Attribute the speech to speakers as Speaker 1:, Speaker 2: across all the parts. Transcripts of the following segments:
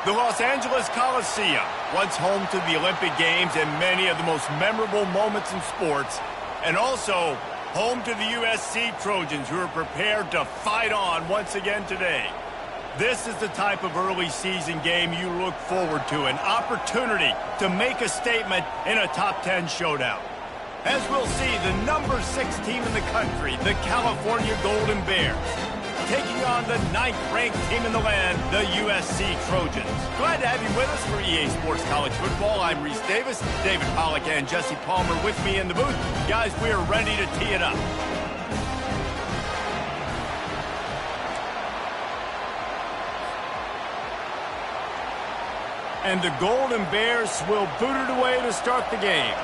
Speaker 1: The Los Angeles Coliseum, once home to the Olympic Games and many of the most memorable moments in sports, and also home to the USC Trojans, who are prepared to fight on once again today. This is the type of early season game you look forward to, an opportunity to make a statement in a top 10 showdown. As we'll see, the number 6 team in the country, the California Golden Bears, taking on the 9th-ranked team in the land, the USC Trojans. Glad to have you with us for EA Sports College Football. I'm Reese Davis, David Pollack and Jesse Palmer with me in the booth. Guys, we are ready to tee it up. And the Golden Bears will boot it away to start the game.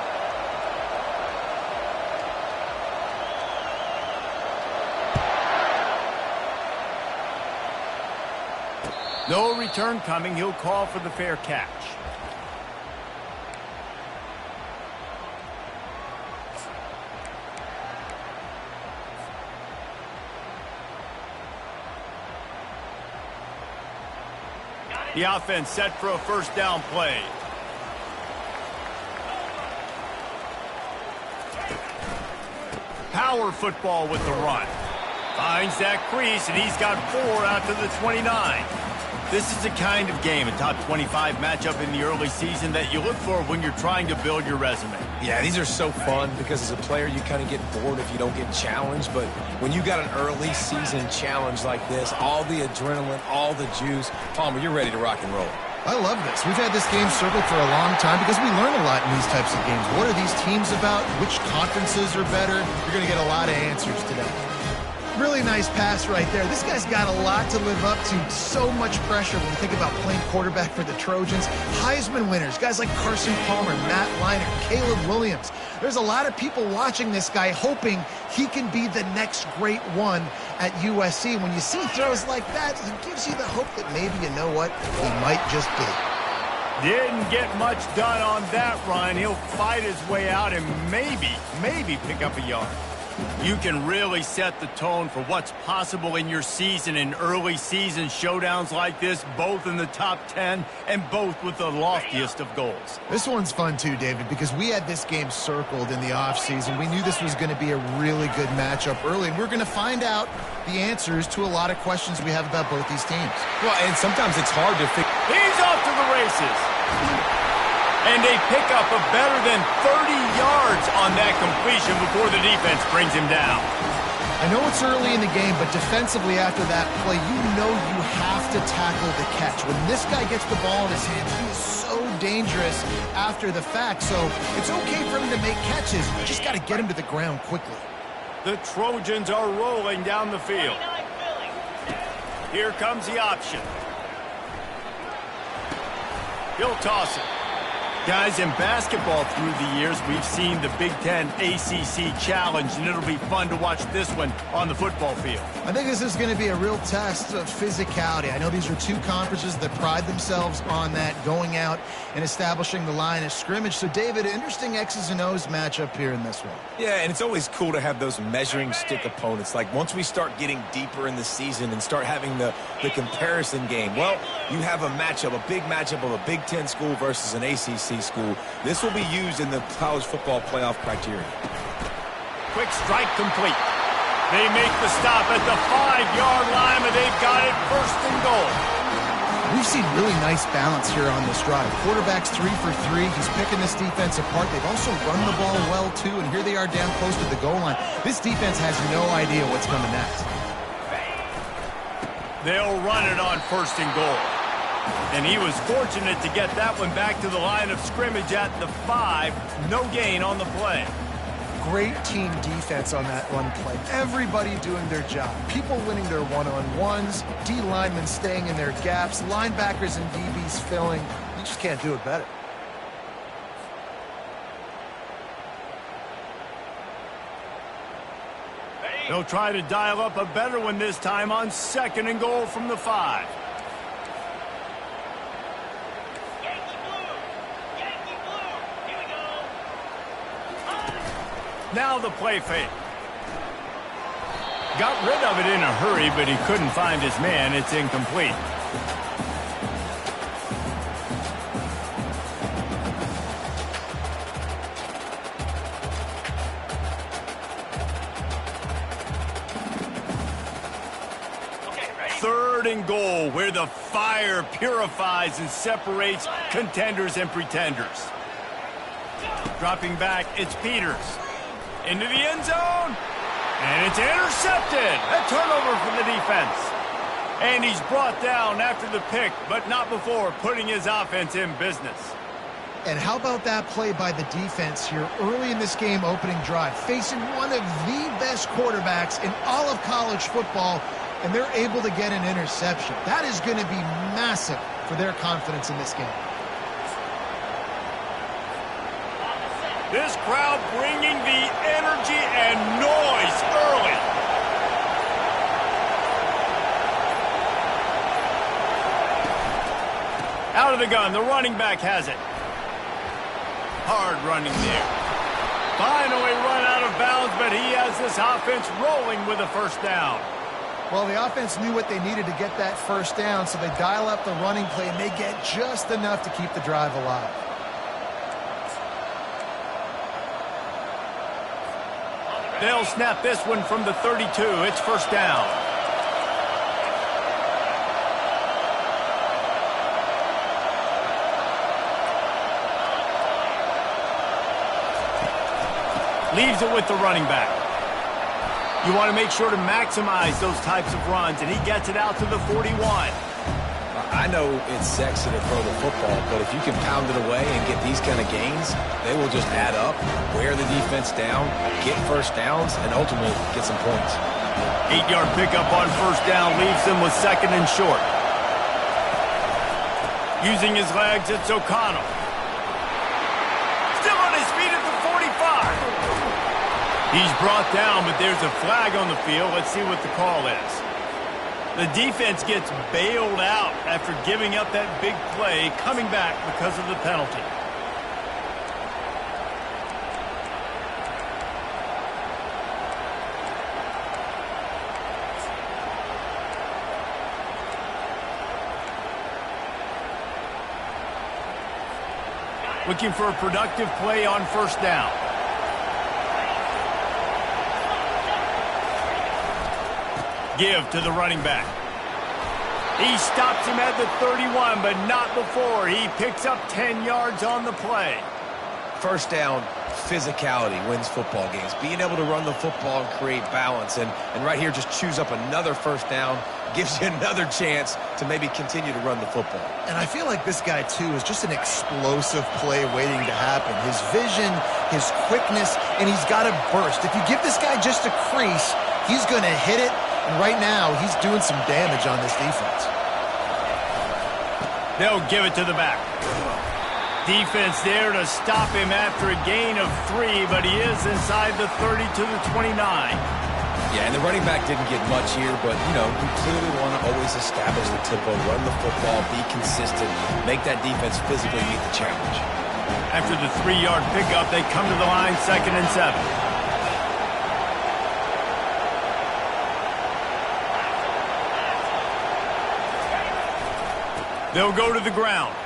Speaker 1: No return coming. He'll call for the fair catch. The offense set for a first down play. Power football with the run. Finds that crease, and he's got 4 out to the 29. This is the kind of game, a top 25 matchup in the early season, that you look for when you're trying to build your resume.
Speaker 2: Yeah, these are so fun because as a player, you kind of get bored if you don't get challenged. But when you got an early season challenge like this, all the adrenaline, all the juice, Palmer, you're ready to rock and roll.
Speaker 3: I love this. We've had this game circled for a long time because we learn a lot in these types of games. What are these teams about? Which conferences are better? You're going to get a lot of answers today. Really nice pass right there. This guy's got a lot to live up to. So much pressure when you think about playing quarterback for the Trojans. Heisman winners, guys like Carson Palmer, Matt Leinart, Caleb Williams. There's a lot of people watching this guy hoping he can be the next great one at USC. When you see throws like that, it gives you the hope that maybe, you know what, he might just get it.
Speaker 1: Didn't get much done on that run. He'll fight his way out and maybe pick up a yard. You can really set the tone for what's possible in your season in early season showdowns like this, both in the top 10 and both with the loftiest of goals.
Speaker 3: This one's fun too, David, because we had this game circled in the offseason. We knew this was going to be a really good matchup early, and we're going to find out the answers to a lot of questions we have about both these teams.
Speaker 2: Well, and sometimes it's hard to figure.
Speaker 1: He's off to the races. And they pick up a better than 30 yards on that completion before the defense brings him down.
Speaker 3: I know it's early in the game, but defensively after that play, you know you have to tackle the catch. When this guy gets the ball in his hands, he is so dangerous after the fact. So it's okay for him to make catches. You just got to get him to the ground quickly.
Speaker 1: The Trojans are rolling down the field. Here comes the option. He'll toss it. Guys, in basketball through the years, we've seen the Big Ten ACC Challenge, and it'll be fun to watch this one on the football field.
Speaker 3: I think this is going to be a real test of physicality. I know these are two conferences that pride themselves on that, going out and establishing the line of scrimmage. So, David, interesting X's and O's matchup here in this one.
Speaker 2: Yeah, and it's always cool to have those measuring stick opponents. Like, once we start getting deeper in the season and start having the comparison game, well, you have a matchup, a big matchup of a Big Ten school versus an ACC school. This will be used in the college football playoff criteria.
Speaker 1: Quick strike complete. They make the stop at the 5-yard line, but they've got it first and goal.
Speaker 3: We've seen really nice balance here on this drive. Quarterback's 3 for 3. He's picking this defense apart. They've also run the ball well, too, and here they are down close to the goal line. This defense has no idea what's coming next.
Speaker 1: They'll run it on first and goal. And he was fortunate to get that one back to the line of scrimmage at the 5. No gain on the play.
Speaker 3: Great team defense on that run play. Everybody doing their job. People winning their one-on-ones, D linemen staying in their gaps, linebackers and DBs filling. You just can't do it better.
Speaker 1: They'll try to dial up a better one this time on second and goal from the 5. Now the play fake. Got rid of it in a hurry, but he couldn't find his man. It's incomplete. 3rd and goal, where the fire purifies and separates contenders and pretenders. Dropping back, it's Peters. Into the end zone. And it's intercepted. A turnover for the defense. And he's brought down after the pick, but not before putting his offense in business.
Speaker 3: And how about that play by the defense here early in this game opening drive, facing one of the best quarterbacks in all of college football, and they're able to get an interception. That is going to be massive for their confidence in this game.
Speaker 1: This crowd bringing the energy and noise early. Out of the gun, the running back has it. Hard running there. Finally run out of bounds, but he has this offense rolling with a first down.
Speaker 3: Well, the offense knew what they needed to get that first down, so they dial up the running play, and they get just enough to keep the drive alive.
Speaker 1: They'll snap this one from the 32. It's first down. Leaves it with the running back. You want to make sure to maximize those types of runs, and he gets it out to the 41.
Speaker 2: I know it's sexy to throw the football, but if you can pound it away and get these kind of gains, they will just add up, wear the defense down, get first downs, and ultimately get some points.
Speaker 1: 8-yard pickup on first down leaves them with 2nd and short. Using his legs, it's O'Connell. Still on his feet at the 45. He's brought down, but there's a flag on the field. Let's see what the call is. The defense gets bailed out after giving up that big play, coming back because of the penalty. Looking for a productive play on first down. Give to the running back. He stops him at the 31, but not before. He picks up 10 yards on the play.
Speaker 2: First down, physicality wins football games. Being able to run the football and create balance. And right here, just choose up another first down, gives you another chance to maybe continue to run the football.
Speaker 3: And I feel like this guy, too, is just an explosive play waiting to happen. His vision, his quickness, and he's got a burst. If you give this guy just a crease, he's going to hit it. And right now, he's doing some damage on this defense.
Speaker 1: They'll give it to the back. Defense there to stop him after a gain of 3, but he is inside the 30 to the 29.
Speaker 2: Yeah, and the running back didn't get much here, but, you know, you clearly want to always establish the tempo, run the football, be consistent, make that defense physically meet the challenge.
Speaker 1: After the 3-yard pickup, they come to the line, 2nd and 7. They'll go to the ground.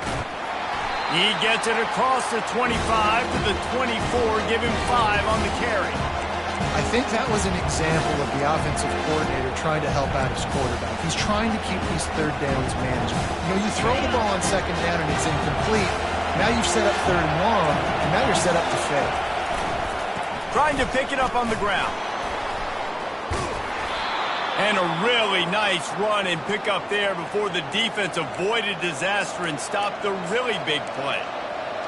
Speaker 1: He gets it across the 25 to the 24, give him 5 on the carry.
Speaker 3: I think that was an example of the offensive coordinator trying to help out his quarterback. He's trying to keep these third downs manageable. You know, you throw the ball on 2nd down and it's incomplete. Now you've set up 3rd and long, and now you're set up to fail.
Speaker 1: Trying to pick it up on the ground. And a really nice run and pick up there before the defense avoided disaster and stopped the really big play.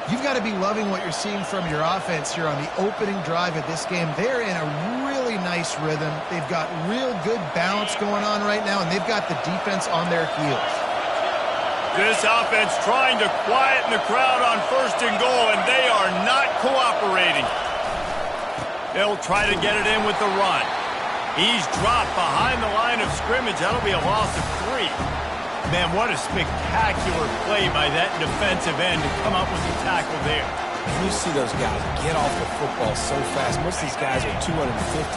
Speaker 3: You've got to be loving what you're seeing from your offense here on the opening drive of this game. They're in a really nice rhythm. They've got real good balance going on right now, and they've got the defense on their heels.
Speaker 1: This offense trying to quieten the crowd on 1st and goal, and they are not cooperating. They'll try to get it in with the run. He's dropped behind the line of scrimmage. That'll be a loss of 3. Man, what a spectacular play by that defensive end to come up with the tackle there.
Speaker 2: You see those guys get off the football so fast. Most of these guys are 250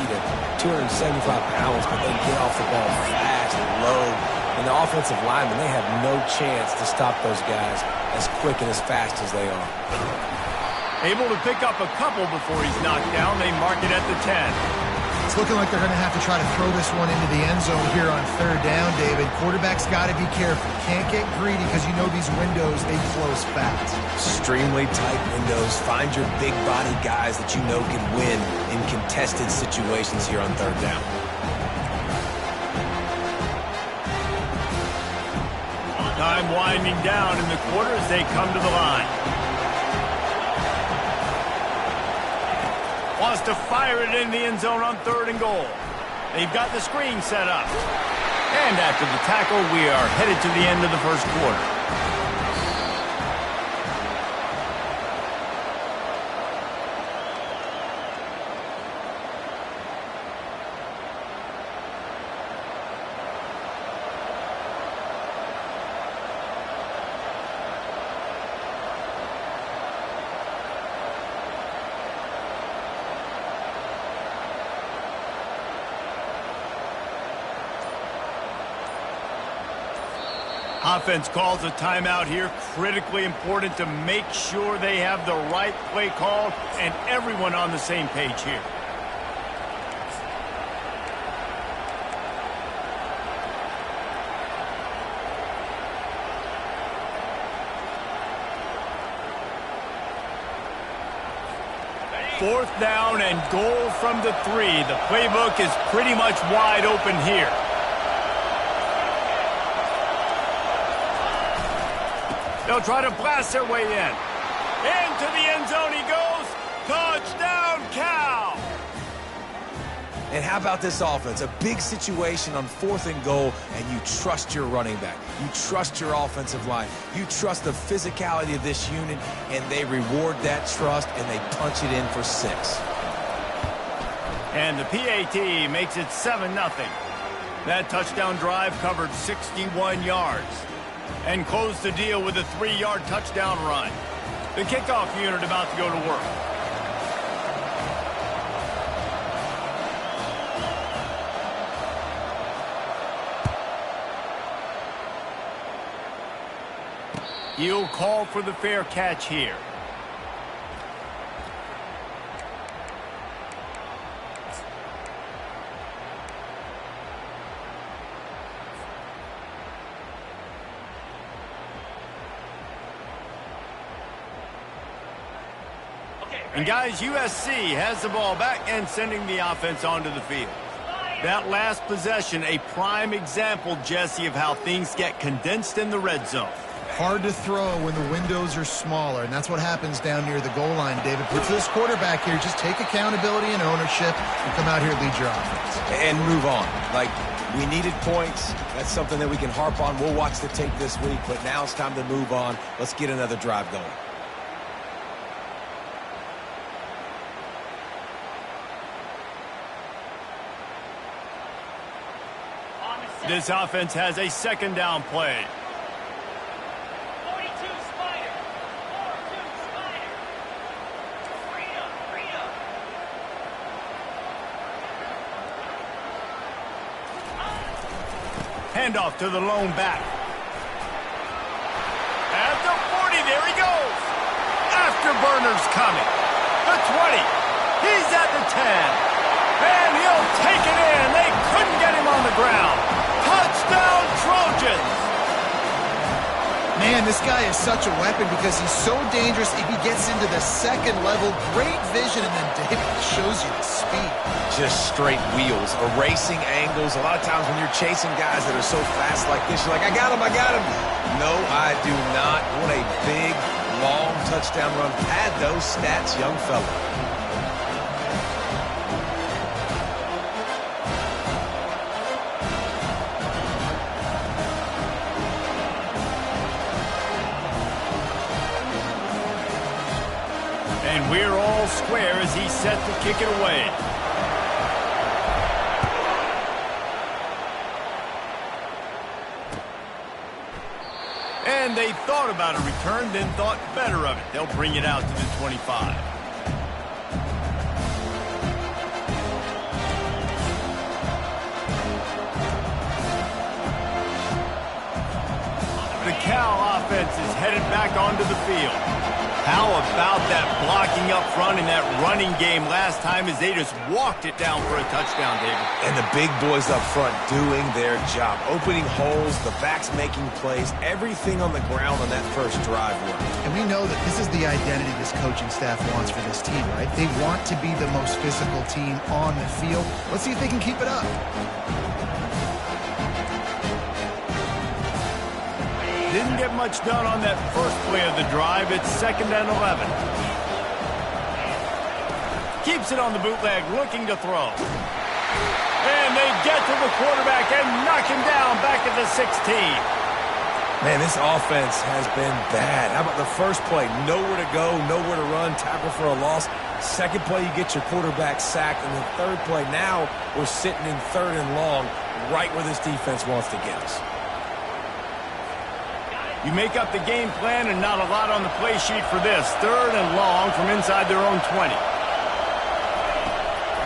Speaker 2: to 275 pounds, but they get off the ball fast and low. And the offensive linemen, they have no chance to stop those guys as quick and as fast as they are.
Speaker 1: Able to pick up a couple before he's knocked down. They mark it at the 10.
Speaker 3: It's looking like they're going to have to try to throw this one into the end zone here on third down, David. Quarterback's got to be careful. Can't get greedy because you know these windows, they close fast.
Speaker 2: Extremely tight windows. Find your big body guys that you know can win in contested situations here on third down.
Speaker 1: Time winding down in the quarter as they come to the line. Wants to fire it in the end zone on 3rd and goal. They've got the screen set up. And after the tackle, we are headed to the end of the first quarter. Offense calls a timeout here. Critically important to make sure they have the right play called and everyone on the same page here. Fourth down and goal from the 3. The playbook is pretty much wide open here. They'll try to blast their way in. Into the end zone he goes. Touchdown, Cal!
Speaker 2: And how about this offense? A big situation on 4th and goal, and you trust your running back. You trust your offensive line. You trust the physicality of this unit, and they reward that trust, and they punch it in for 6.
Speaker 1: And the PAT makes it 7-0. That touchdown drive covered 61 yards. And close the deal with a 3-yard touchdown run. The kickoff unit about to go to work. He'll call for the fair catch here. And guys, USC has the ball back and sending the offense onto the field. That last possession, a prime example, Jesse, of how things get condensed in the red zone.
Speaker 3: Hard to throw when the windows are smaller, and that's what happens down near the goal line, David. But for this quarterback here, just take accountability and ownership and come out here and lead your offense.
Speaker 2: And move on. Like, we needed points. That's something that we can harp on. We'll watch the tape this week, but now it's time to move on. Let's get another drive going.
Speaker 1: This offense has a 2nd down play.
Speaker 4: 42 Spider. 42 Spider. Freedom.
Speaker 1: Handoff to the lone back. At the 40, there he goes. Afterburner's coming. The 20. He's at the 10. And he'll take it in. They couldn't get him on the ground. Touchdown, Trojans!
Speaker 3: Man, this guy is such a weapon because he's so dangerous if he gets into the 2nd level. Great vision, and then David shows you the speed.
Speaker 2: Just straight wheels, erasing angles. A lot of times when you're chasing guys that are so fast like this, you're like, I got him. No, I do not. What a big, long touchdown run. Pad those stats, young fella.
Speaker 1: And we're all square as he's set to kick it away. And they thought about a return, then thought better of it. They'll bring it out to the 25. The Cal offense is headed back onto the field. How about that blocking up front in that running game last time as they just walked it down for a touchdown, David?
Speaker 2: And the big boys up front doing their job. Opening holes, the backs making plays, everything on the ground on that first drive worked.
Speaker 3: And we know that this is the identity this coaching staff wants for this team, right? They want to be the most physical team on the field. Let's see if they can keep it up.
Speaker 1: Didn't get much done on that first play of the drive. It's 2nd and 11. Keeps it on the bootleg, looking to throw. And they get to the quarterback and knock him down back at the 16.
Speaker 2: Man, this offense has been bad. How about the first play? Nowhere to go, nowhere to run, tackle for a loss. Second play, you get your quarterback sacked. And the third play, now we're sitting in 3rd and long, right where this defense wants to get us.
Speaker 1: You make up the game plan and not a lot on the play sheet for this. 3rd and long from inside their own 20.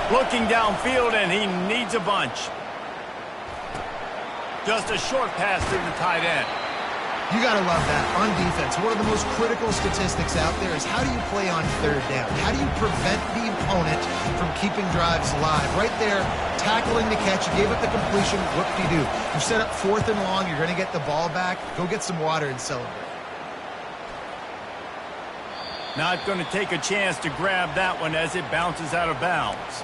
Speaker 1: Looking downfield, and he needs a bunch. Just a short pass to the tight end.
Speaker 3: You got to love that. On defense, one of the most critical statistics out there is how do you play on 3rd down? How do you prevent the opponent from keeping drives alive? Right there, tackling the catch. You gave up the completion. What do you do? You set up 4th and long. You're going to get the ball back. Go get some water and celebrate.
Speaker 1: Not going to take a chance to grab that one as it bounces out of bounds.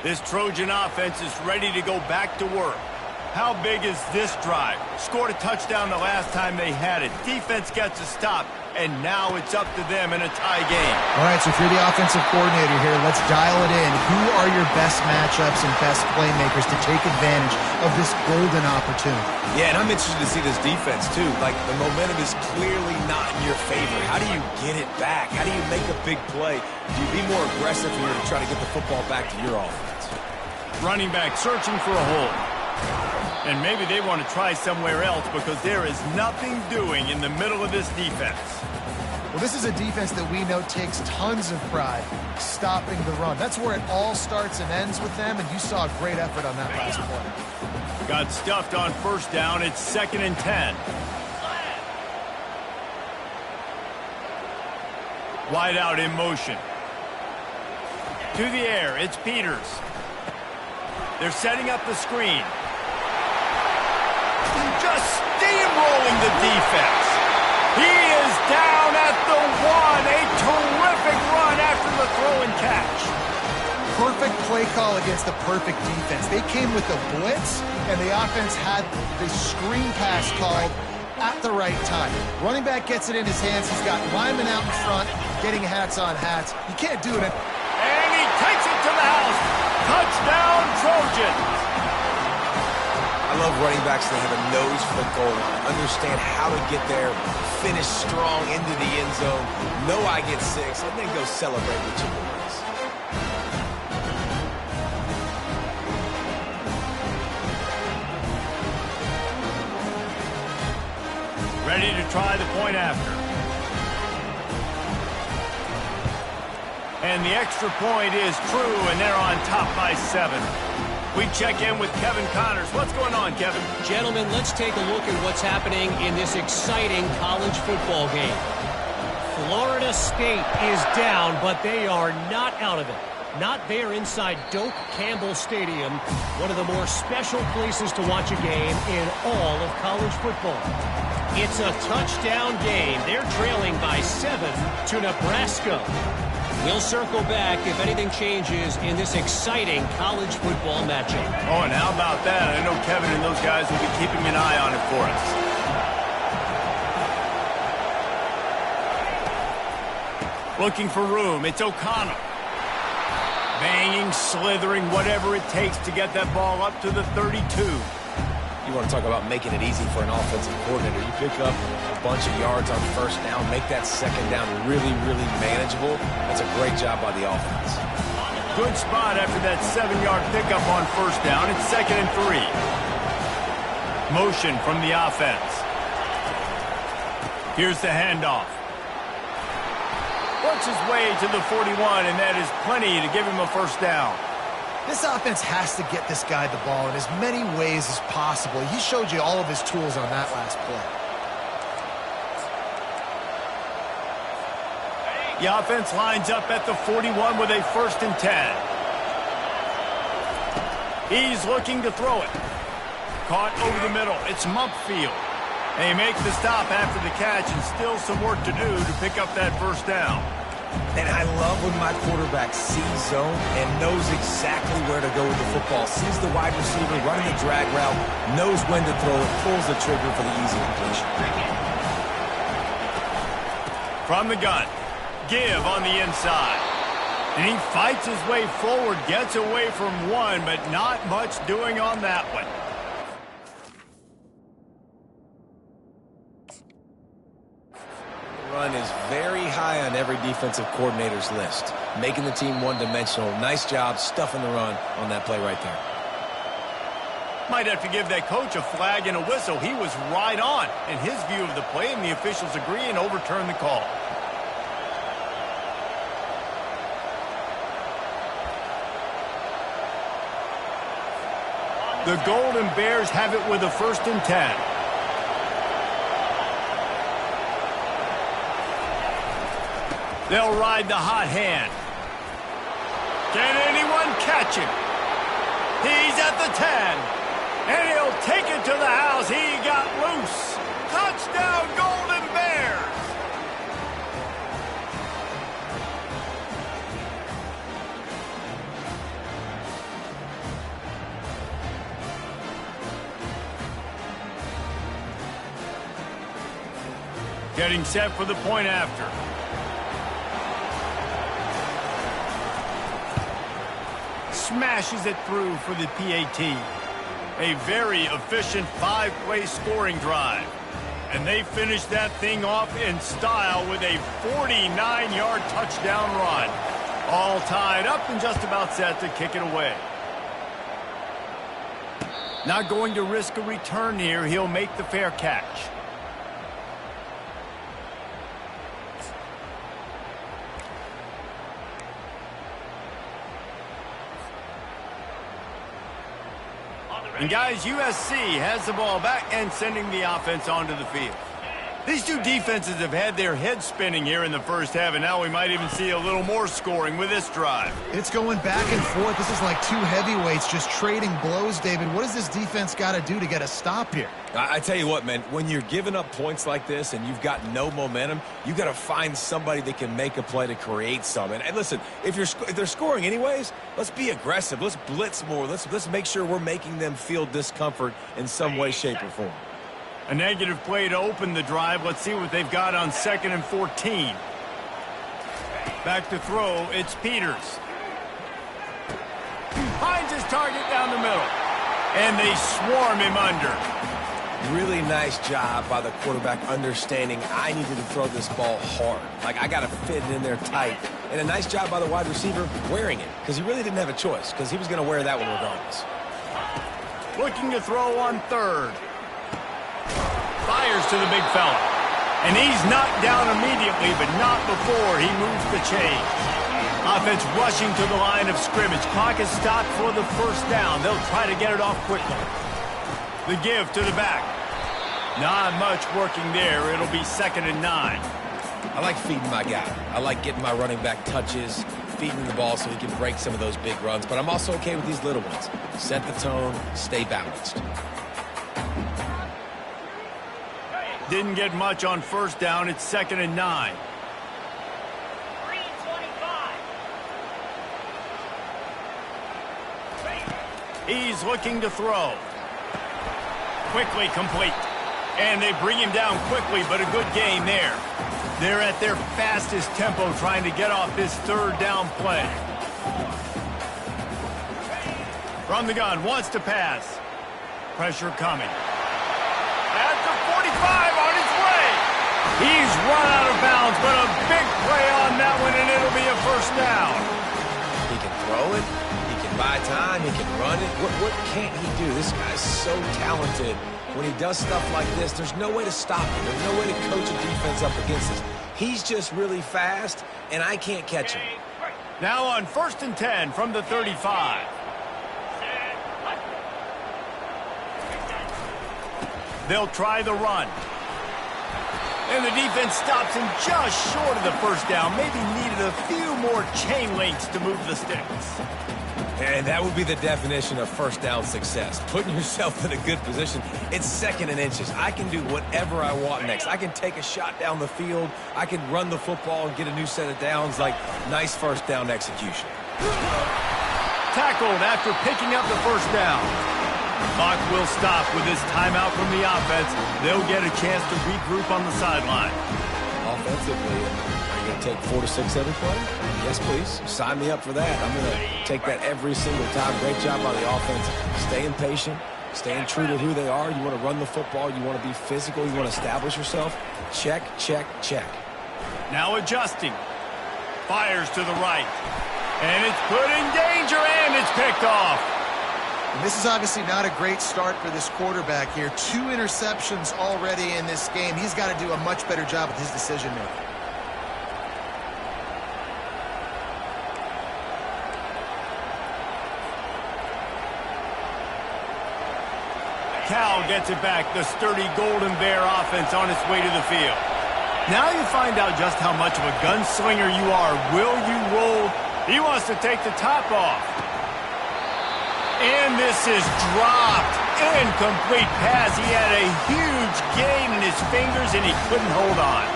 Speaker 1: This Trojan offense is ready to go back to work. How big is this drive? Scored a touchdown the last time they had it. Defense gets a stop, and now it's up to them in a tie game.
Speaker 3: All right, so if you're the offensive coordinator here, let's dial it in. Who are your best matchups and best playmakers to take advantage of this golden opportunity?
Speaker 2: Yeah, and I'm interested to see this defense, too. Like, the momentum is clearly not in your favor. How do you get it back? How do you make a big play? Do you be more aggressive here to try to get the football back to your offense?
Speaker 1: Running back searching for a hole. And maybe they want to try somewhere else because there is nothing doing in the middle of this defense.
Speaker 3: Well, this is a defense that we know takes tons of pride stopping the run. That's where it all starts and ends with them, and you saw a great effort on that last play.
Speaker 1: Got stuffed on 1st down. It's 2nd and 10. Wide out in motion. To the air, it's Peters. They're setting up the screen. Just steamrolling the defense. He is down at the 1. A terrific run after the throw and catch.
Speaker 3: Perfect play call against the perfect defense. They came with the blitz, and the offense had the screen pass called at the right time. Running back gets it in his hands. He's got linemen out in front, getting hats on hats. You can't do it.
Speaker 1: And he takes it to the house. Touchdown, Trojans.
Speaker 2: I love running backs that have a nose for the goal line, understand how to get there, finish strong into the end zone, know I get 6, and then go celebrate with your boys.
Speaker 1: Ready to try the point after. And the extra point is true, and they're on top by 7. We check in with Kevin Connors. What's going on, Kevin?
Speaker 5: Gentlemen, let's take a look at what's happening in this exciting college football game. Florida State is down, but they are not out of it. Not there inside Doak Campbell Stadium, one of the more special places to watch a game in all of college football. It's a touchdown game. They're trailing by 7 to Nebraska. We'll circle back if anything changes in this exciting college football matchup.
Speaker 1: Oh, and how about that? I know Kevin and those guys will be keeping an eye on it for us. Looking for room. It's O'Connell. Banging, slithering, whatever it takes to get that ball up to the 32.
Speaker 2: You want to talk about making it easy for an offensive coordinator. You pick up a bunch of yards on 1st down, make that 2nd down really, really manageable. That's a great job by the offense.
Speaker 1: Good spot after that 7-yard pickup on 1st down. It's 2nd and 3. Motion from the offense. Here's the handoff. Works his way to the 41, and that is plenty to give him a first down.
Speaker 3: This offense has to get this guy the ball in as many ways as possible. He showed you all of his tools on that last play.
Speaker 1: The offense lines up at the 41 with a 1st and 10. He's looking to throw it. Caught over the middle. It's Mumpfield. And he makes the stop after the catch, and still some work to do to pick up that first down.
Speaker 2: And I love when my quarterback sees zone and knows exactly where to go with the football. Sees the wide receiver running the drag route, knows when to throw it, pulls the trigger for the easy completion.
Speaker 1: From the gun, Give on the inside. And he fights his way forward, gets away from one, but not much doing on that one.
Speaker 2: Run is very high on every defensive coordinator's list. Making the team one-dimensional. Nice job stuffing the run on that play right there.
Speaker 1: Might have to give that coach a flag and a whistle. He was right on in his view of the play, and the officials agree and overturn the call. The Golden Bears have it with a 1st and 10. They'll ride the hot hand. Can anyone catch him? He's at the 10. And he'll take it to the house. He got loose. Touchdown, Golden Bears. Getting set for the point after. Smashes it through for the PAT. A very efficient 5-play scoring drive. And they finish that thing off in style with a 49-yard touchdown run. All tied up and just about set to kick it away. Not going to risk a return here. He'll make the fair catch. And guys, USC has the ball back and sending the offense onto the field. These two defenses have had their heads spinning here in the first half, and now we might even see a little more scoring with this drive.
Speaker 3: It's going back and forth. This is like two heavyweights just trading blows, David. What does this defense got to do to get a stop here?
Speaker 2: I tell you what, man, when you're giving up points like this and you've got no momentum, you got to find somebody that can make a play to create some. And listen, if they're scoring anyways, let's be aggressive. Let's blitz more. Let's make sure we're making them feel discomfort in some way, shape, or form.
Speaker 1: A negative play to open the drive. Let's see what they've got on 2nd and 14. Back to throw. It's Peters. Finds his target down the middle. And they swarm him under.
Speaker 2: Really nice job by the quarterback understanding I needed to throw this ball hard. Like, I got to fit it in there tight. And a nice job by the wide receiver wearing it, because he really didn't have a choice, because he was going to wear that one regardless.
Speaker 1: Looking to throw on 3rd. Fires to the big fella. And he's knocked down immediately, but not before he moves the chain. Offense rushing to the line of scrimmage. Clock is stopped for the first down. They'll try to get it off quickly. The give to the back. Not much working there. It'll be 2nd and 9.
Speaker 2: I like feeding my guy. I like getting my running back touches, feeding the ball so he can break some of those big runs. But I'm also okay with these little ones. Set the tone, stay balanced.
Speaker 1: Didn't get much on first down. It's 2nd and 9.
Speaker 4: 3:25.
Speaker 1: He's looking to throw. Quickly complete. And they bring him down quickly, but a good gain there. They're at their fastest tempo trying to get off this 3rd down play. From the gun, wants to pass. Pressure coming. At the 45 on his way. He's run out of bounds, but a big play on that one, and it'll be a first down.
Speaker 2: He can throw it. He can buy time. He can run it. What can't he do? This guy's so talented. When he does stuff like this, there's no way to stop him. There's no way to coach a defense up against this. He's just really fast, and I can't catch him.
Speaker 1: Now on 1st and 10 from the 35. They'll try the run. And the defense stops him just short of the first down. Maybe needed a few more chain links to move the sticks.
Speaker 2: And that would be the definition of first down success. Putting yourself in a good position. It's 2nd and inches. I can do whatever I want next. I can take a shot down the field. I can run the football and get a new set of downs. Like, nice first down execution.
Speaker 1: Tackled after picking up the first down. Clock will stop with this timeout from the offense. They'll get a chance to regroup on the sideline.
Speaker 2: Offensively, are you going to take 4 to 6 every play? Yes, please. Sign me up for that. I'm going to take that every single time. Great job by the offense. Staying patient, staying true to who they are. You want to run the football. You want to be physical. You want to establish yourself. Check, check, check.
Speaker 1: Now adjusting. Fires to the right. And it's put in danger, and it's picked off.
Speaker 3: And this is obviously not a great start for this quarterback here. 2 interceptions already in this game. He's got to do a much better job with his decision-making.
Speaker 1: Cal gets it back. The sturdy Golden Bear offense on its way to the field. Now you find out just how much of a gunslinger you are. Will you roll? He wants to take the top off. And this is dropped. Incomplete pass. He had a huge gain in his fingers, and he couldn't hold on.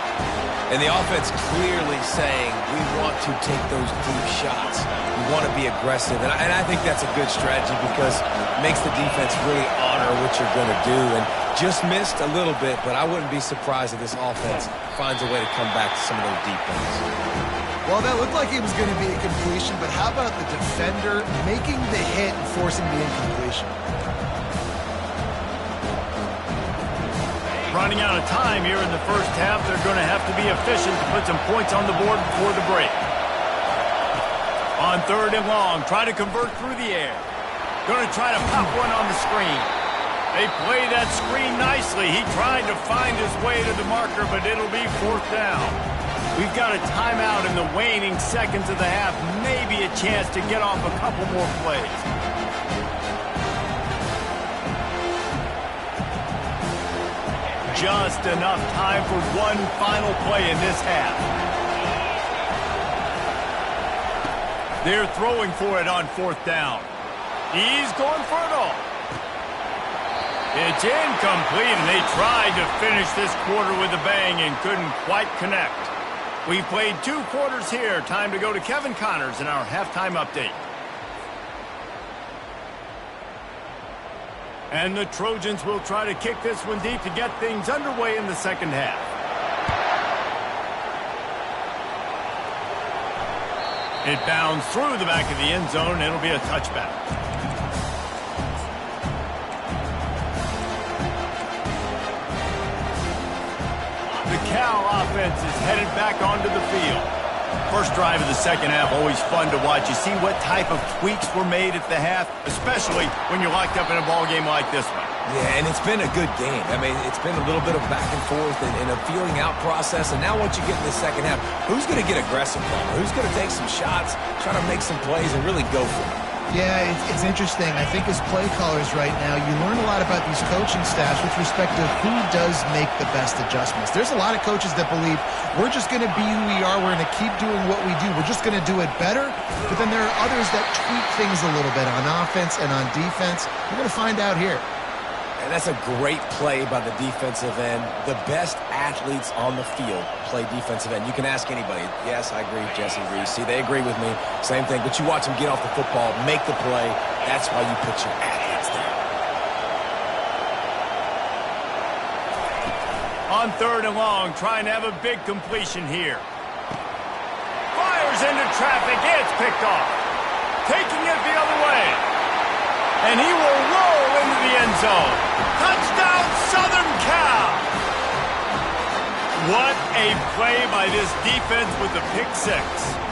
Speaker 2: And the offense clearly saying, we want to take those deep shots. We want to be aggressive. And I think that's a good strategy because it makes the defense really honor what you're going to do. And just missed a little bit, but I wouldn't be surprised if this offense finds a way to come back to some of those deep ones.
Speaker 3: Well, that looked like it was going to be a completion, but how about the defender making the hit and forcing the incompletion?
Speaker 1: Running out of time here in the first half. They're going to have to be efficient to put some points on the board before the break. On 3rd and long, try to convert through the air. Going to try to pop one on the screen. They play that screen nicely. He tried to find his way to the marker, but it'll be 4th down. We've got a timeout in the waning seconds of the half. Maybe a chance to get off a couple more plays. Just enough time for one final play in this half. They're throwing for it on 4th down. He's going for it all. It's incomplete, and they tried to finish this quarter with a bang and couldn't quite connect. We've played 2 quarters here. Time to go to Kevin Connors in our halftime update. And the Trojans will try to kick this one deep to get things underway in the second half. It bounds through the back of the end zone. It'll be a touchback. The Cal offense is headed back onto the field. First drive of the second half, always fun to watch. You see what type of tweaks were made at the half, especially when you're locked up in a ball game like this one.
Speaker 2: Yeah, and it's been a good game. I mean, it's been a little bit of back and forth and a feeling out process. And now once you get in the second half, who's going to get aggressive from it? Who's going to take some shots, try to make some plays, and really go for it?
Speaker 3: Yeah, it's interesting. I think as play callers right now, you learn a lot about these coaching staffs with respect to who does make the best adjustments. There's a lot of coaches that believe we're just going to be who we are. We're going to keep doing what we do. We're just going to do it better. But then there are others that tweak things a little bit on offense and on defense. We're going to find out here.
Speaker 2: And that's a great play by the defensive end. The best athletes on the field play defensive end. You can ask anybody. Yes, I agree, Jesse Reese. See, they agree with me. Same thing. But you watch them get off the football, make the play. That's why you put your athletes there.
Speaker 1: On 3rd and long, trying to have a big completion here. Fires into traffic. It's picked off. Taking it the other way. And he will roll into the end zone. Touchdown, Southern Cal! What a play by this defense with the pick 6.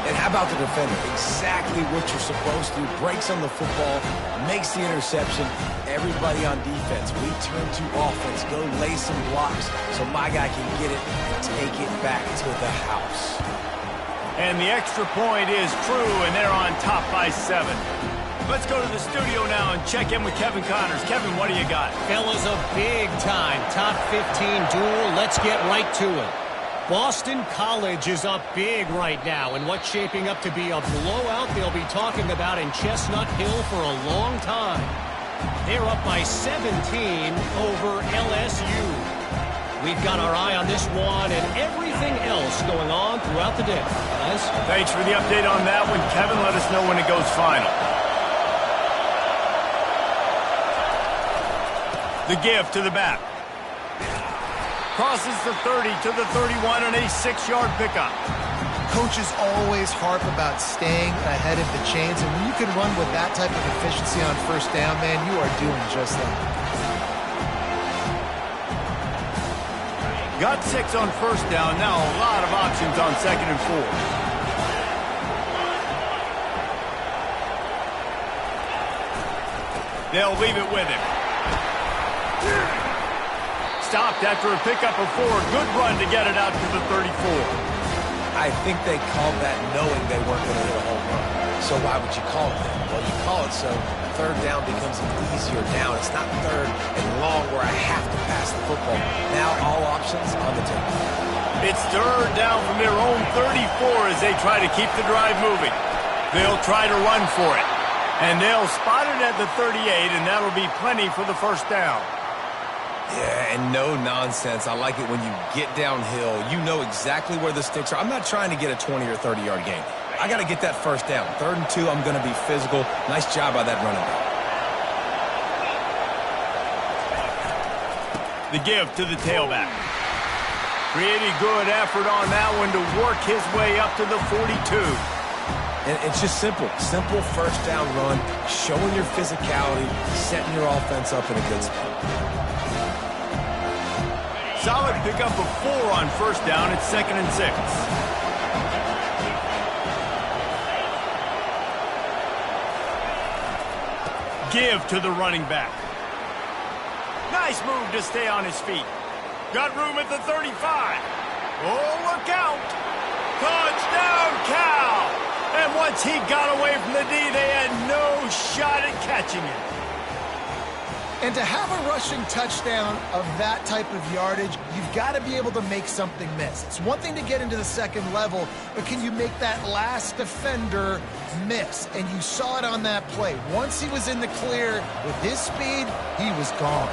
Speaker 2: And how about the defender? Exactly what you're supposed to. Breaks on the football, makes the interception. Everybody on defense, we turn to offense. Go lay some blocks so my guy can get it and take it back to the house.
Speaker 1: And the extra point is true, and they're on top by 7. Let's go to the studio now and check in with Kevin Connors. Kevin, what do you got?
Speaker 5: Fellas, a big-time top 15 duel. Let's get right to it. Boston College is up big right now, and what's shaping up to be a blowout they'll be talking about in Chestnut Hill for a long time. They're up by 17 over LSU. We've got our eye on this one and everything else going on throughout the day. Guys?
Speaker 1: Thanks for the update on that one, Kevin. Let us know when it goes final. The give to the back. Crosses the 30 to the 31 on a 6-yard pickup.
Speaker 3: Coaches always harp about staying ahead of the chains, and when you can run with that type of efficiency on first down, man, you are doing just that.
Speaker 1: Got 6 on first down. Now a lot of options on 2nd and 4. They'll leave it with him. Stopped after a pickup of 4. Good run to get it out to the 34.
Speaker 2: I think they called that knowing they weren't going to hit a home run. So why would you call it that? Well, you call it so third down becomes an easier down. It's not third and long where I have to pass the football. Now all options on the table.
Speaker 1: It's third down from their own 34 as they try to keep the drive moving. They'll try to run for it. And they'll spot it at the 38, and that'll be plenty for the first down.
Speaker 2: Yeah, and no nonsense. I like it when you get downhill. You know exactly where the sticks are. I'm not trying to get a 20 or 30-yard gain. I got to get that first down. 3rd and 2, I'm going to be physical. Nice job by that running back.
Speaker 1: The give to the tailback. Pretty good effort on that one to work his way up to the 42.
Speaker 2: And it's just simple. Simple first down run, showing your physicality, setting your offense up in a good spot.
Speaker 1: Solid pickup of 4 on first down. It's 2nd and 6. Give to the running back. Nice move to stay on his feet. Got room at the 35. Oh, look out. Touchdown, Cal. And once he got away from the D, they had no shot at catching him.
Speaker 3: And to have a rushing touchdown of that type of yardage, you've got to be able to make something miss. It's one thing to get into the second level, but can you make that last defender miss? And you saw it on that play. Once he was in the clear with his speed, he was gone.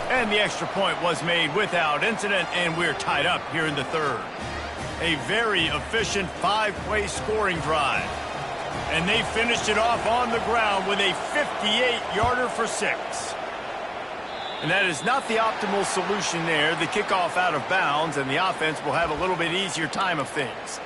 Speaker 1: And the extra point was made without incident, and we're tied up here in the 3rd. A very efficient 5-play scoring drive. And they finished it off on the ground with a 58-yarder for 6. And that is not the optimal solution there. The kickoff out of bounds, and the offense will have a little bit easier time of things.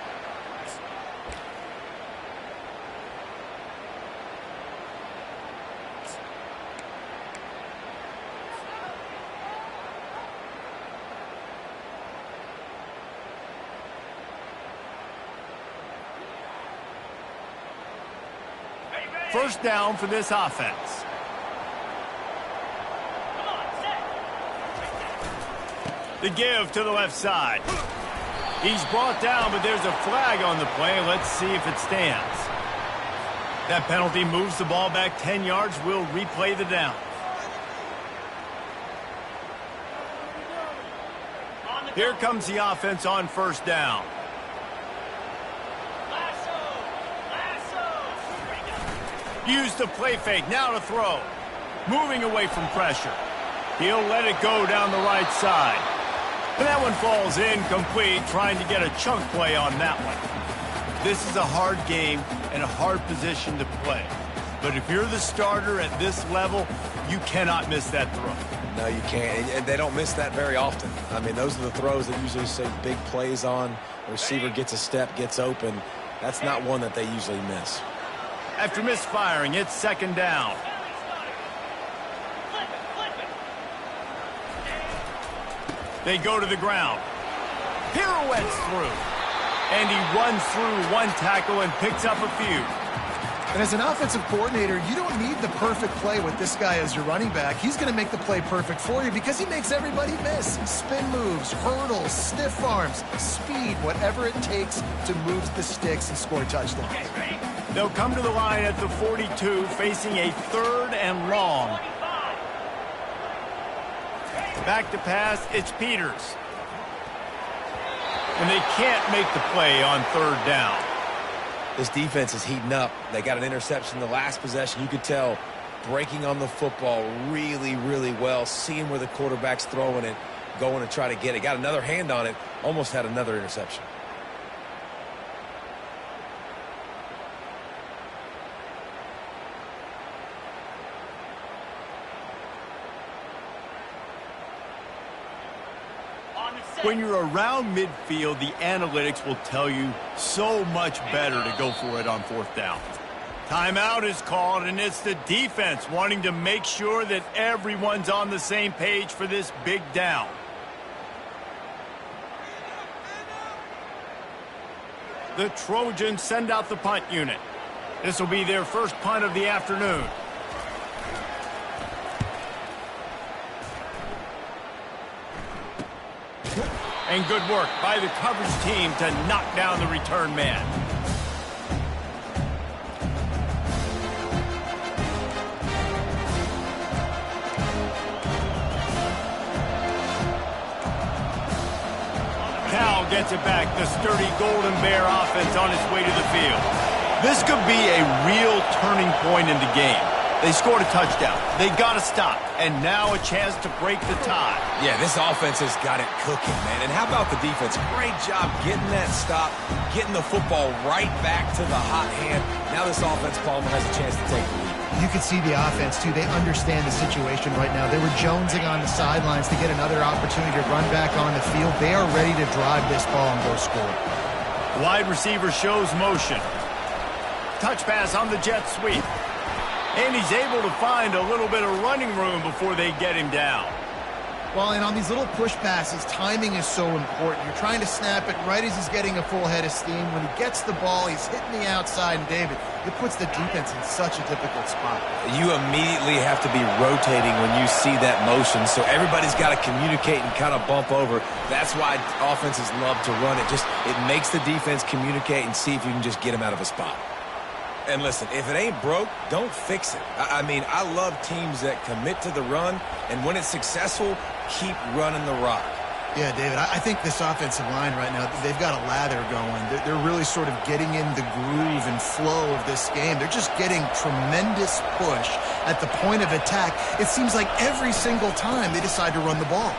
Speaker 1: First down for this offense. The give to the left side. He's brought down, but there's a flag on the play. Let's see if it stands. That penalty moves the ball back 10 yards. We'll replay the down. Here comes the offense on first down. Use the play fake, now to throw. Moving away from pressure. He'll let it go down the right side. And that one falls incomplete, trying to get a chunk play on that one. This is a hard game and a hard position to play. But if you're the starter at this level, you cannot miss that throw.
Speaker 2: No, you can't. And they don't miss that very often. I mean, those are the throws that usually say big plays on. The receiver gets a step, gets open. That's not one that they usually miss.
Speaker 1: After misfiring, it's 2nd down. They go to the ground. Pirouettes through. And he runs through one tackle and picks up a few.
Speaker 3: And as an offensive coordinator, you don't need the perfect play with this guy as your running back. He's going to make the play perfect for you because he makes everybody miss. Spin moves, hurdles, stiff arms, speed, whatever it takes to move the sticks and score touchdowns.
Speaker 1: They'll come to the line at the 42, facing a 3rd and long. Back to pass, it's Peters. And they can't make the play on 3rd down.
Speaker 2: This defense is heating up. They got an interception the last possession. You could tell breaking on the football really, really well, seeing where the quarterback's throwing it, going to try to get it. Got another hand on it, almost had another interception.
Speaker 1: When you're around midfield, the analytics will tell you so much better to go for it on 4th down. Timeout is called, and it's the defense wanting to make sure that everyone's on the same page for this big down. The Trojans send out the punt unit. This will be their first punt of the afternoon. And good work by the coverage team to knock down the return man. Cal gets it back. The sturdy Golden Bear offense on its way to the field. This could be a real turning point in the game. They scored a touchdown. They got to stop. And now a chance to break the tie.
Speaker 2: Yeah, this offense has got it cooking, man. And how about the defense? Great job getting that stop, getting the football right back to the hot hand. Now this offense, Palmer, has a chance to take the lead.
Speaker 3: You can see the offense, too. They understand the situation right now. They were jonesing on the sidelines to get another opportunity to run back on the field. They are ready to drive this ball and go score.
Speaker 1: Wide receiver shows motion. Touch pass on the jet sweep. And he's able to find a little bit of running room before they get him down.
Speaker 3: Well, and on these little push passes, timing is so important. You're trying to snap it right as he's getting a full head of steam. When he gets the ball, he's hitting the outside, and David, it puts the defense in such a difficult spot.
Speaker 2: You immediately have to be rotating when you see that motion, so everybody's got to communicate and kind of bump over. That's why offenses love to run it. It makes the defense communicate and see if you can just get him out of a spot. And listen, if it ain't broke, don't fix it. I mean, I love teams that commit to the run, and when it's successful, keep running the rock.
Speaker 3: Yeah, David, I think this offensive line right now, they've got a lather going. They're really sort of getting in the groove and flow of this game. They're just getting tremendous push at the point of attack. It seems like every single time they decide to run the ball.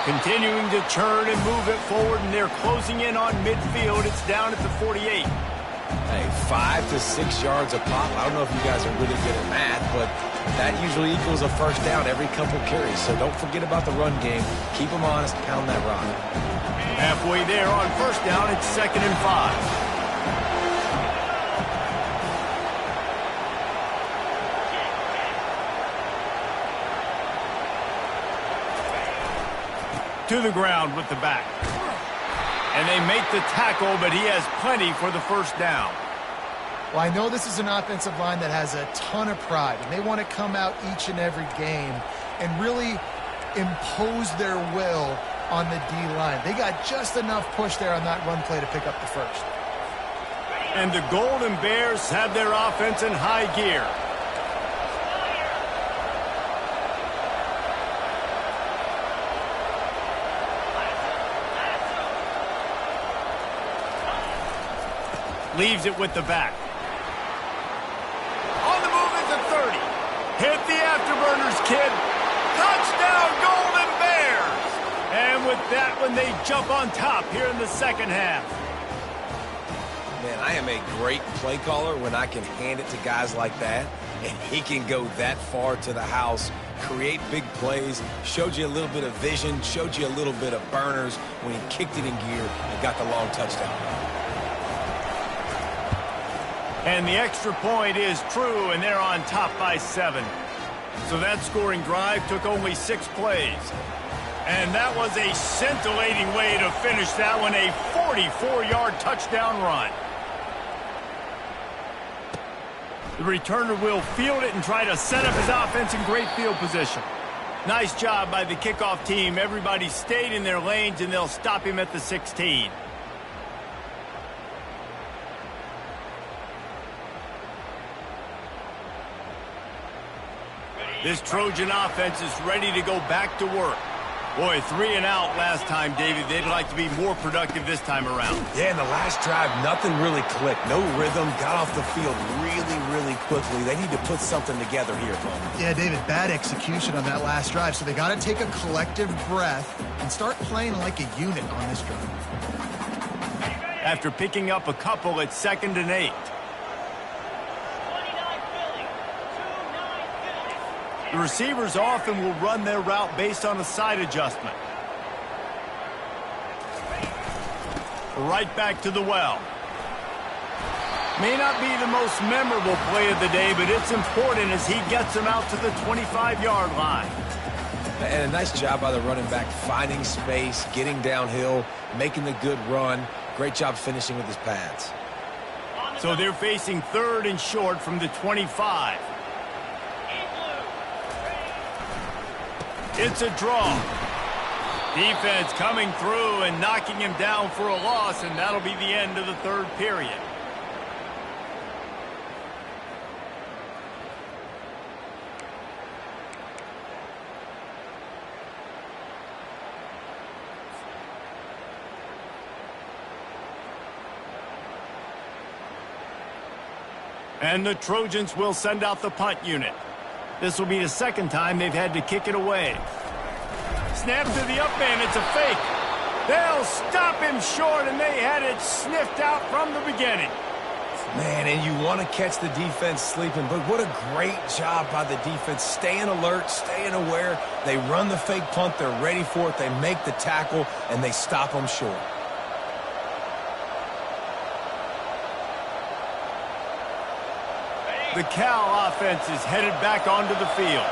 Speaker 1: Continuing to churn and move it forward, and they're closing in on midfield. It's down at the 48.
Speaker 2: Hey, 5 to 6 yards a pop. I don't know if you guys are really good at math, but that usually equals a first down every couple carries. So don't forget about the run game. Keep them honest. Pound that rock.
Speaker 1: Halfway there on first down, it's 2nd and 5. To the ground with the back. And they make the tackle, but he has plenty for the first down.
Speaker 3: Well, I know this is an offensive line that has a ton of pride, and they want to come out each and every game and really impose their will on the D-line. They got just enough push there on that run play to pick up the first.
Speaker 1: And the Golden Bears have their offense in high gear. Leaves it with the back. On the move is a 30. Hit the afterburners, kid. Touchdown, Golden Bears. And with that one, they jump on top here in the second half.
Speaker 2: Man, I am a great play caller when I can hand it to guys like that, and he can go that far to the house, create big plays, showed you a little bit of vision, showed you a little bit of burners when he kicked it in gear and got the long touchdown.
Speaker 1: And the extra point is true, and they're on top by 7. So that scoring drive took only 6 plays. And that was a scintillating way to finish that one, a 44-yard touchdown run. The returner will field it and try to set up his offense in great field position. Nice job by the kickoff team. Everybody stayed in their lanes, and they'll stop him at the 16. This Trojan offense is ready to go back to work. Boy, 3 and out last time, David. They'd like to be more productive this time around.
Speaker 2: Yeah, in the last drive, nothing really clicked. No rhythm, got off the field really quickly. They need to put something together here, Tony.
Speaker 3: Yeah, David, bad execution on that last drive, so they got to take a collective breath and start playing like a unit on this drive.
Speaker 1: After picking up a couple at 2nd and 8.
Speaker 4: 29 Philly. 2-9 Philly.
Speaker 1: The receivers often will run their route based on a side adjustment. Right back to the well. May not be the most memorable play of the day, but it's important as he gets them out to the 25-yard line.
Speaker 2: And a nice job by the running back, finding space, getting downhill, making the good run. Great job finishing with his pads.
Speaker 1: So they're facing 3rd and short from the 25. It's a draw. Defense coming through and knocking him down for a loss, and that'll be the end of the 3rd period. And the Trojans will send out the punt unit. This will be the 2nd time they've had to kick it away. Snap to the up man, it's a fake. They'll stop him short, and they had it sniffed out from the beginning.
Speaker 2: Man, and you want to catch the defense sleeping, but what a great job by the defense. Staying alert, staying aware. They run the fake punt, they're ready for it, they make the tackle, and they stop them short.
Speaker 1: The Cal offense is headed back onto the field.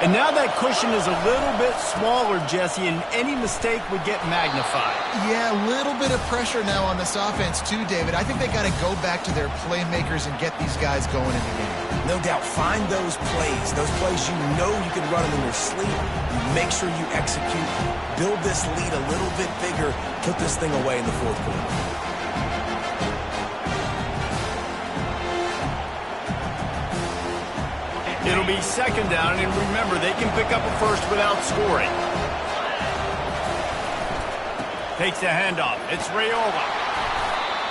Speaker 1: And now that cushion is a little bit smaller, Jesse, and any mistake would get magnified.
Speaker 3: Yeah, a little bit of pressure now on this offense too, David. I think they got to go back to their playmakers and get these guys going in the game.
Speaker 2: No doubt, find those plays you know you can run them in your sleep. You make sure you execute, build this lead a little bit bigger, put this thing away in the 4th quarter.
Speaker 1: It'll be 2nd down, and remember, they can pick up a first without scoring. Takes the handoff. It's Raiola.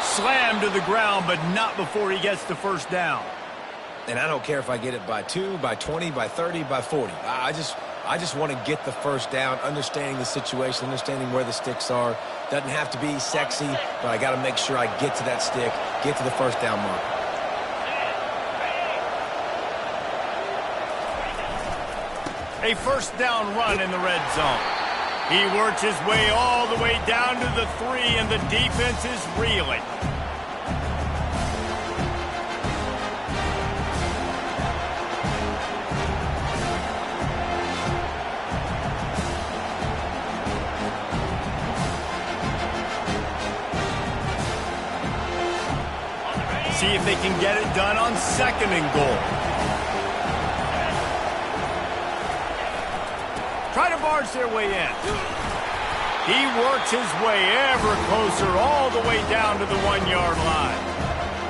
Speaker 1: Slammed to the ground, but not before he gets the 1st down.
Speaker 2: And I don't care if I get it by 2, by 20, by 30, by 40. I just want to get the 1st down, understanding the situation, understanding where the sticks are. Doesn't have to be sexy, but I got to make sure I get to that stick, get to the 1st down marker.
Speaker 1: A 1st down run in the red zone. He works his way all the way down to the 3, and the defense is reeling. See if they can get it done on 2nd and goal. Try to barge their way in. He works his way ever closer all the way down to the 1-yard line.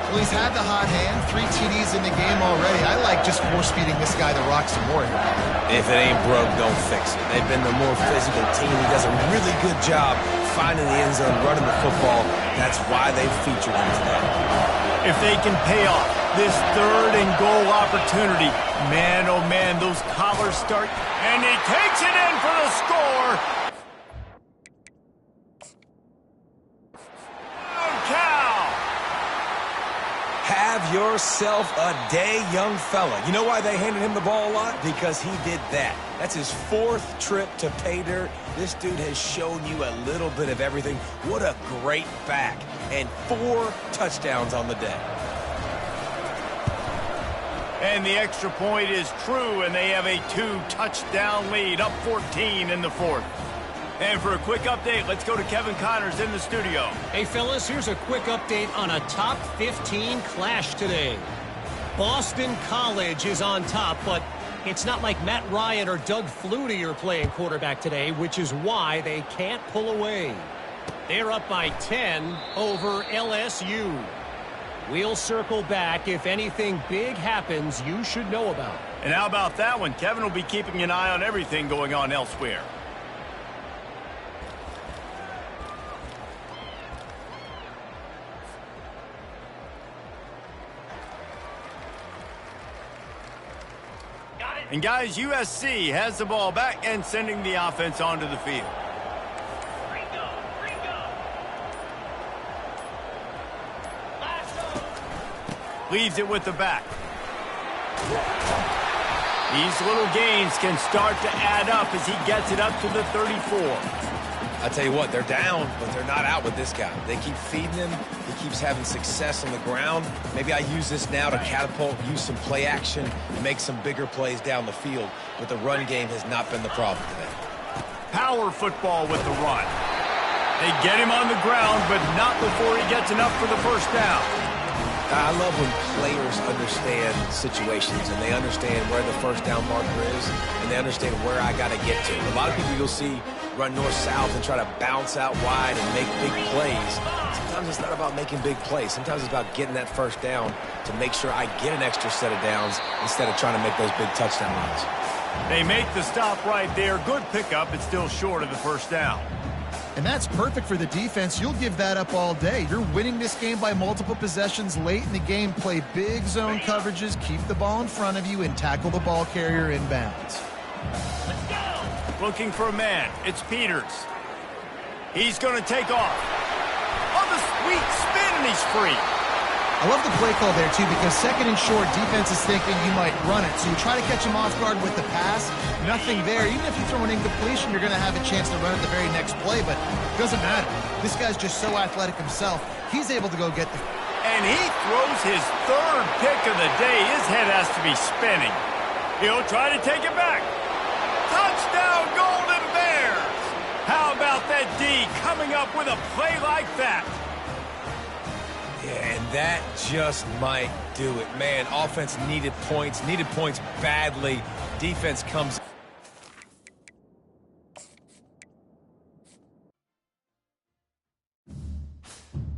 Speaker 3: Well, he's had the hot hand, 3 TDs in the game already. I like just force-feeding this guy the rock some more here.
Speaker 2: If it ain't broke, don't fix it. They've been the more physical team. He does a really good job finding the end zone, running the football. That's why they've featured him today.
Speaker 1: If they can pay off this 3rd and goal opportunity, man, oh man, those collars start, and he takes it in for the score. Cal!
Speaker 2: Have yourself a day, young fella. You know why they handed him the ball a lot? Because he did that. That's his 4th trip to pay dirt. This dude has shown you a little bit of everything. What a great back. And 4 touchdowns on the day.
Speaker 1: And the extra point is true, and they have a 2-touchdown lead, up 14 in the 4th. And for a quick update, let's go to Kevin Connors in the studio.
Speaker 5: Hey, fellas, here's a quick update on a top 15 clash today. Boston College is on top, but it's not like Matt Ryan or Doug Flutie are playing quarterback today, which is why they can't pull away. They're up by 10 over LSU. We'll circle back. If anything big happens, you should know about it.
Speaker 1: And how about that one? Kevin will be keeping an eye on everything going on elsewhere. And guys, USC has the ball back and sending the offense onto the field. Leaves it with the back. These little gains can start to add up as he gets it up to the 34.
Speaker 2: I tell you what, they're down, but they're not out with this guy. They keep feeding him. He keeps having success on the ground. Maybe I use this now to catapult, use some play action, and make some bigger plays down the field. But the run game has not been the problem today.
Speaker 1: Power football with the run. They get him on the ground, but not before he gets enough for the first down.
Speaker 2: I love when players understand situations and they understand where the first down marker is and they understand where I got to get to. A lot of people you'll see run north-south and try to bounce out wide and make big plays. Sometimes it's not about making big plays. Sometimes it's about getting that first down to make sure I get an extra set of downs instead of trying to make those big touchdown runs.
Speaker 1: They make the stop right there. Good pickup. It's still short of the first down.
Speaker 3: And that's perfect for the defense. You'll give that up all day. You're winning this game by multiple possessions late in the game. Play big zone coverages, keep the ball in front of you, and tackle the ball carrier inbounds.
Speaker 1: Looking for a man. It's Peters. He's going to take off. On the sweet spin, and he's free.
Speaker 3: I love the play call there, too, because second and short, defense is thinking you might run it. So you try to catch him off guard with the pass. Nothing there. Even if you throw an incompletion, you're going to have a chance to run it the very next play, but it doesn't matter. This guy's just so athletic himself. He's able to go get the...
Speaker 1: And he throws his third pick of the day. His head has to be spinning. He'll try to take it back. Touchdown, Golden Bears! How about that D coming up with a play like that?
Speaker 2: Yeah, and that just might do it. Man, offense needed points badly. Defense comes